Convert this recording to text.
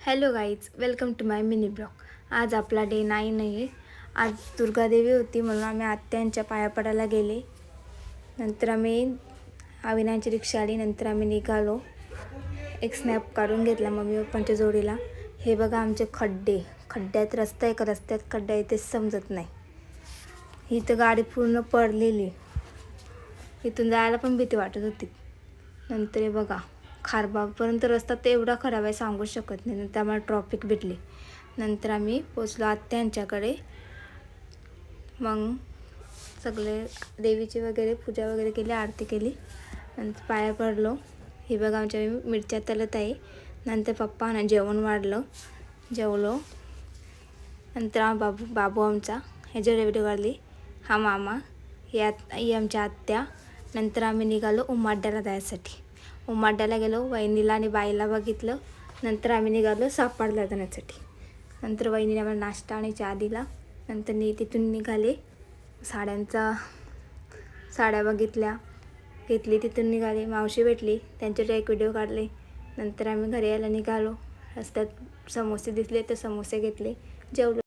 Hello guys, welcome to my mini blog. आज आपला day 9 आहे। आज दुर्गादेवी होती म्हणून आम्ही आत्यांच्या पाया पडायला गेले। नंतर आम्ही अविनाची रिक्षा आली, नंतर आम्ही निघालो। एक स्नॅप काढून घेतला मम्मी पप्पांच्या जोडीला। हे बघा आमचे खड्डे, खड्ड्यात रस्ता आहे का रस्त्यात खड्डा आहे तेच समजत नाही। ही तर गाडी पूर्ण पडलेली, इथून जायला पण भीती वाटत होती। नंतर हे बघा खारबागपर्यंत रस्ता तर एवढा खराब आहे सांगू शकत नाही। नंतर आम्हाला ट्रॉफिक भेटली। नंतर आम्ही पोचलो आत्यांच्याकडे। मग सगळे देवीची वगैरे पूजा वगैरे केली, आरती केली, नंतर पाया पडलो। हे बघा आमच्या मिरच्या तळत आहे। नंतर पप्पानं जेवण वाढलं, जेवलो। नंतर बाबू आमचा ह्याच्यावर व्हिडिओ काढली, हा मामा, ही आमच्या आत्या। नंतर आम्ही निघालो उमाड्याला जायसाठी। उमाड्याला गेलो, वहिनीला आणि बाईला बघितलं। नंतर आम्ही निघालो सापडला जाण्यासाठी। नंतर वहिनीने आम्हाला नाश्ता आणि चहा दिला। नंतर तिथून निघाले, साड्या बघितल्या, घेतली, तिथून निघाले। मावशी भेटली, त्यांच्यावर एक व्हिडिओ काढले। नंतर आम्ही घरी यायला निघालो। रस्त्यात समोसे दिसले तर समोसे घेतले, जेवलो।